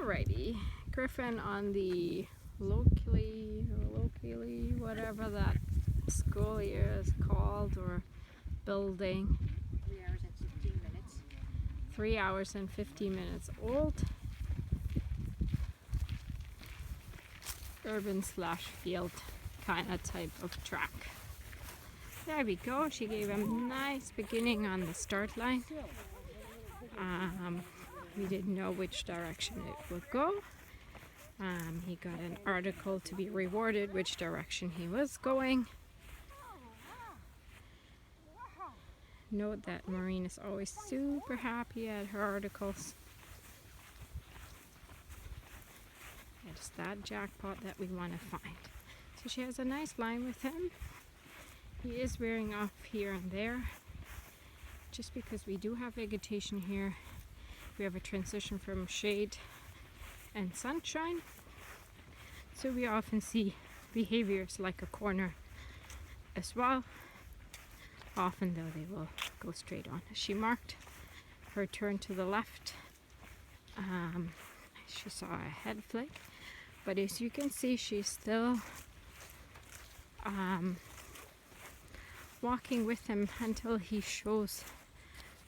Alrighty, Griffin on the Lokeli, whatever that school here is called, or building. 3 hours and 15 minutes. 3 hours and 15 minutes old. Urban / field kind of type of track. There we go. She gave him a nice beginning on the start line. We didn't know which direction it would go. He got an article to be rewarded which direction he was going. Note that Maureen is always super happy at her articles. It's that jackpot that we want to find. So she has a nice line with him. He is wearing off here and there. Just because we do have vegetation here, we have a transition from shade and sunshine. So we often see behaviors like a corner as well. Often though they will go straight on. She marked her turn to the left. She saw a head flick, but as you can see, she's still walking with him until he shows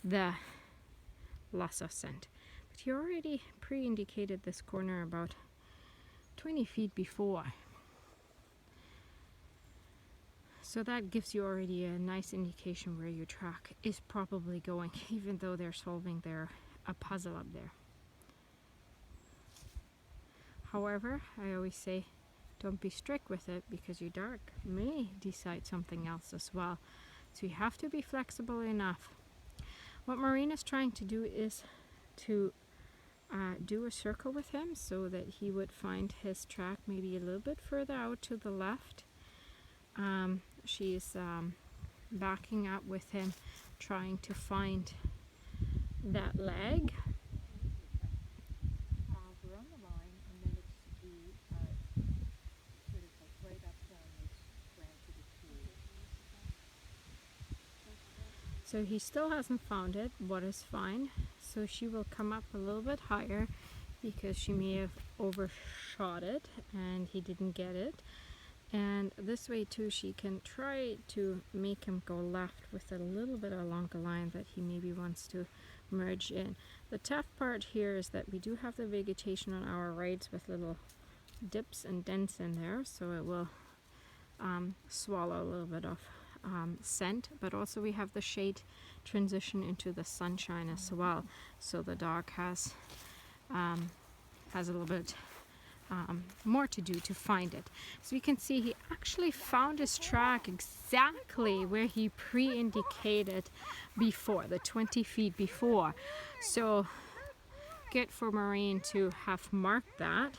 the loss of scent. But he already pre-indicated this corner about 20 feet before. So that gives you already a nice indication where your track is probably going, even though they're solving a puzzle up there. However, I always say don't be strict with it, because your dog may decide something else as well. So you have to be flexible enough. What Maureen is trying to do is to do a circle with him so that he would find his track maybe a little bit further out to the left. She's backing up with him, trying to find that leg. We're on the line, and then it's the sort of like right up down this branch of the tree. So he still hasn't found it, what is fine. So she will come up a little bit higher because she may have overshot it and he didn't get it. And this way too, she can try to make him go left with a little bit along the line that he maybe wants to merge in. The tough part here is that we do have the vegetation on our rights with little dips and dents in there, so it will swallow a little bit of scent, but also we have the shade transition into the sunshine as well, so the dog has a little bit more to do to find it. So you can see he actually found his track exactly where he pre-indicated before, the 20 feet before. So good for Maureen to have marked that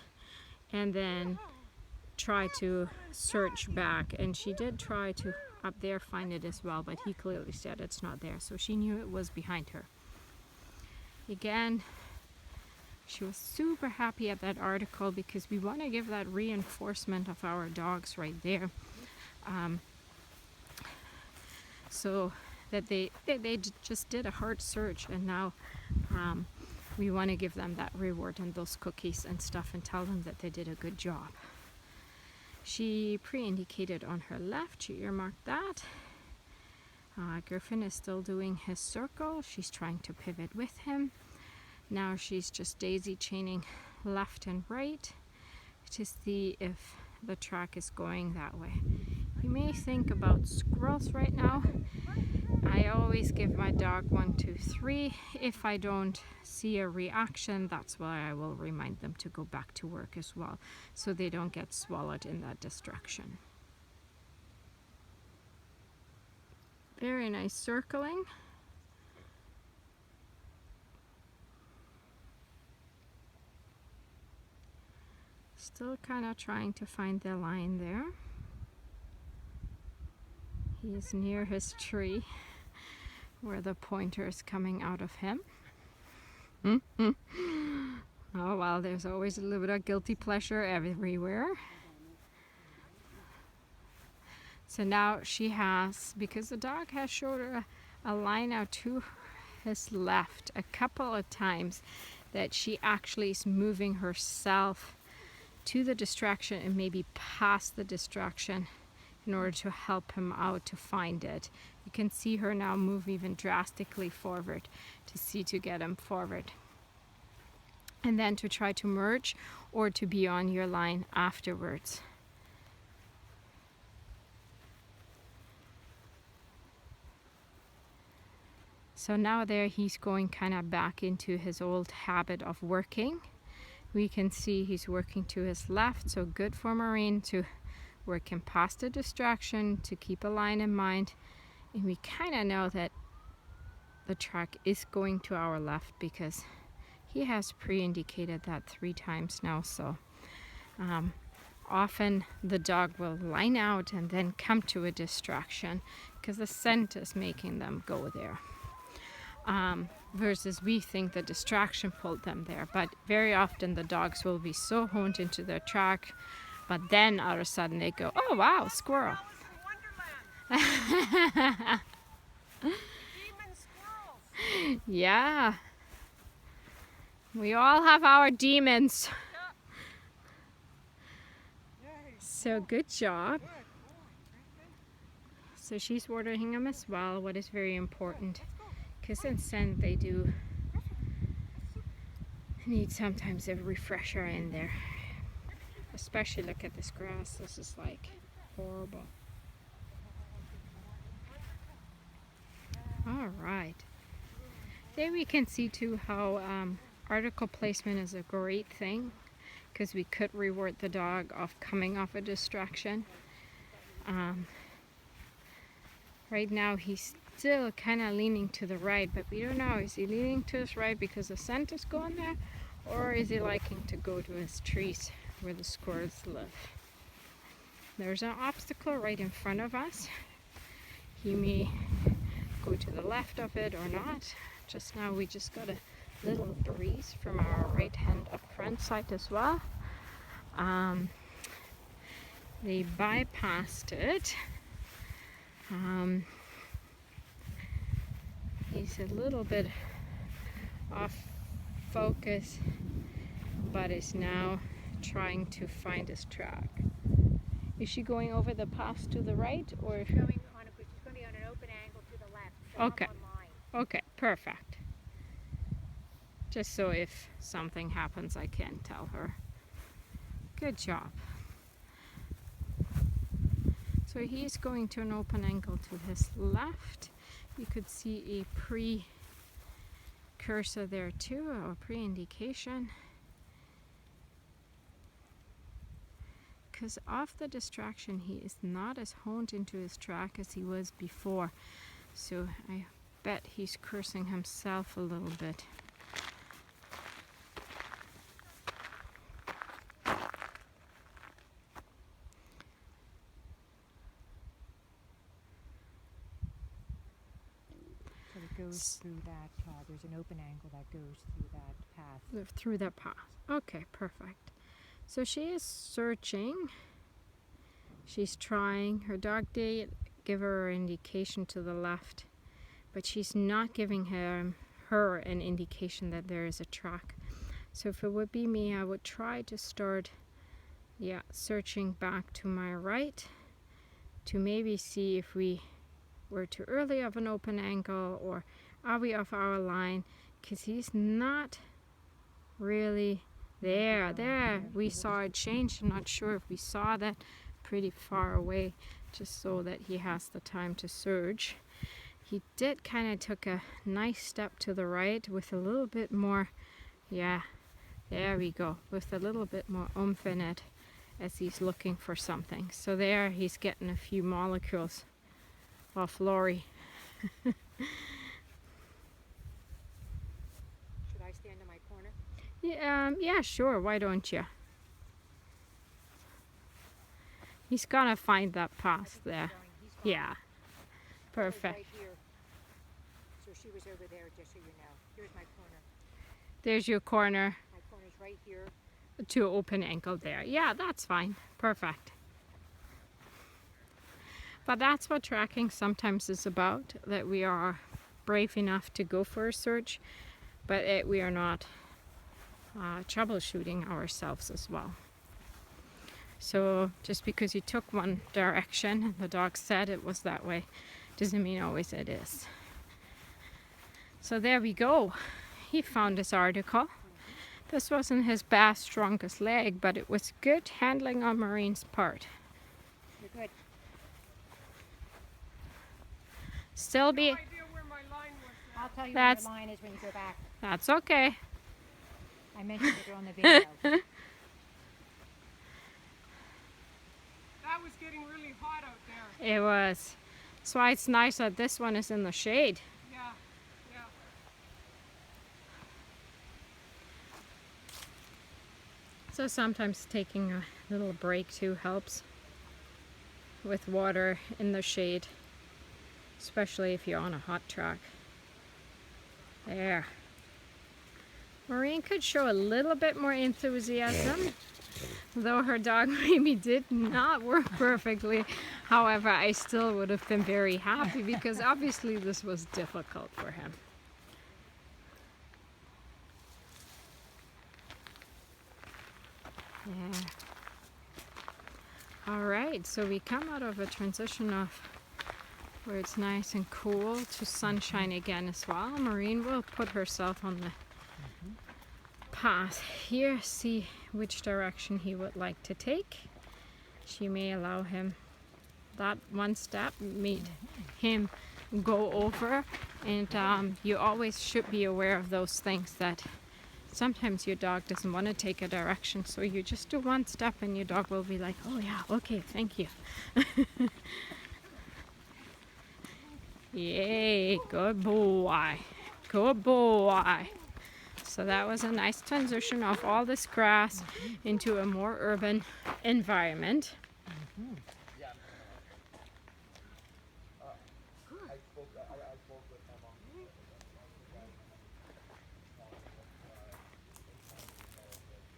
and then try to search back, and she did try to up there find it as well, but he clearly said it's not there, so she knew it was behind her. Again, she was super happy at that article because we want to give that reinforcement of our dogs right there, so that they just did a hard search, and now we want to give them that reward and those cookies and stuff and tell them that they did a good job. She pre-indicated on her left, she earmarked that. Griffin is still doing his circle. She's trying to pivot with him. Now she's just daisy chaining left and right to see if the track is going that way. You may think about squirrels right now. I always give my dog 1, 2, 3. If I don't see a reaction, that's why I will remind them to go back to work as well, so they don't get swallowed in that distraction. Very nice circling. Still kind of trying to find the line there. He's near his tree where the pointer is coming out of him. Oh well, there's always a little bit of guilty pleasure everywhere. So now she has, because the dog has showed her a line out to his left a couple of times, that she actually is moving herself to the distraction and maybe past the distraction in order to help him out to find it. You can see her now move even drastically forward to get him forward. And then to try to merge or to be on your line afterwards. So now there he's going kind of back into his old habit of working. We can see he's working to his left, so good for Maureen to work him past the distraction, to keep a line in mind. And we kind of know that the track is going to our left because he has pre-indicated that 3 times now. So often the dog will line out and then come to a distraction because the scent is making them go there. Versus we think the distraction pulled them there. But very often the dogs will be so honed into their track, but then all of a sudden they go, oh wow, squirrel. Yeah. We all have our demons. So good job. So she's watering him as well, what is very important. Because in scent they do need sometimes a refresher in there. Especially look at this grass. This is like horrible. Alright. There we can see too how article placement is a great thing. Because we could reward the dog of coming off a distraction. Right now he's still kind of leaning to the right, but we don't know, is he leaning to his right because the scent is going there, or is he liking to go to his trees where the squirrels live? There's an obstacle right in front of us. He may go to the left of it or not. Just now we just got a little breeze from our right hand up front side as well. They bypassed it. He's a little bit off focus, but is now trying to find his track. Is she going over the pass to the right, or she's going on an open angle to the left? So okay. I'm on line. Okay, perfect. Just so if something happens, I can tell her. Good job. So he's going to an open angle to his left. You could see a precursor there too, or pre-indication. Because off the distraction, he is not as honed into his track as he was before. So I bet he's cursing himself a little bit. Goes through that, there's an open angle that goes through that path. Through that path. Okay, perfect. So she is searching. She's trying. Her dog did give her an indication to the left, but she's not giving her an indication that there is a track. So if it would be me, I would try to start searching back to my right to maybe see if we were too early of an open angle, or are we off our line, because he's not really there. We saw it change. I'm not sure if we saw that, pretty far away, just so that he has the time to surge. He did kind of took a nice step to the right with a little bit more, there we go, with a little bit more oomph in it as he's looking for something. So there he's getting a few molecules off Lori. Should I stand in my corner? Yeah, sure, why don't you? He's gonna find that path there. Yeah, perfect. Right here. So she was over there, just so you know. Here's my corner. There's your corner. My corner's right here. To open ankle there. Yeah, that's fine. Perfect. But that's what tracking sometimes is about, that we are brave enough to go for a search, but we are not troubleshooting ourselves as well. So just because you took one direction and the dog said it was that way doesn't mean always it is. So there we go. He found this article. This wasn't his best, strongest leg, but it was good handling on Maureen's part. You're good. Still be... No idea where my line was. I'll tell you That's- where the line is when you go back. That's okay. I mentioned it on the video. That was getting really hot out there. It was. That's why it's nice that this one is in the shade. Yeah, yeah. So sometimes taking a little break too helps with water in the shade, especially if you're on a hot track. There. Maureen could show a little bit more enthusiasm, though her dog maybe did not work perfectly. However, I still would have been very happy because obviously this was difficult for him. Yeah. All right, so we come out of a transition of where it's nice and cool to sunshine again as well. Maureen will put herself on the path here, see which direction he would like to take. She may allow him that one step, made him go over, and you always should be aware of those things, that sometimes your dog doesn't want to take a direction, so you just do one step and your dog will be like, oh yeah, okay, thank you. Yay, good boy, good boy. So that was a nice transition of all this grass into a more urban environment.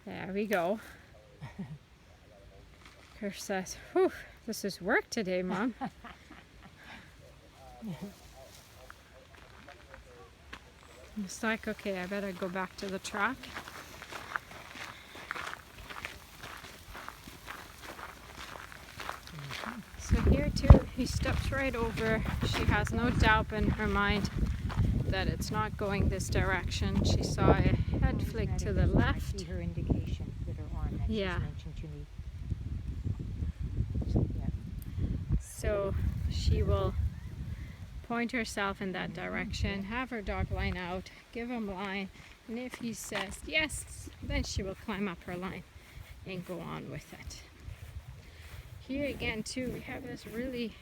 There we go. Kirsch says, whew, this is work today, Mom. It's like, okay, I better go back to the track. So here too, he steps right over. She has no doubt in her mind that it's not going this direction. She saw a head flick to the I left. see her indication with her arm that Yeah. she's mentioned to me. So, yeah. So she will point herself in that direction, have her dog line out, give him line, and if he says yes, then she will climb up her line and go on with it. Here again too, we have this really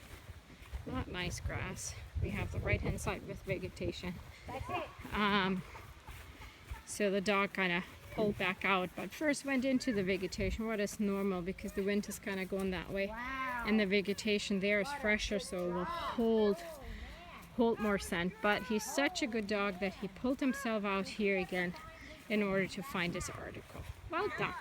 not nice grass. We have the right hand side with vegetation. That's it. So the dog kind of pulled back out, but first went into the vegetation, what is normal because the wind is kind of going that way. Wow. And the vegetation there is fresher, so it will hold more scent. But he's such a good dog that he pulled himself out here again in order to find this article. Well done.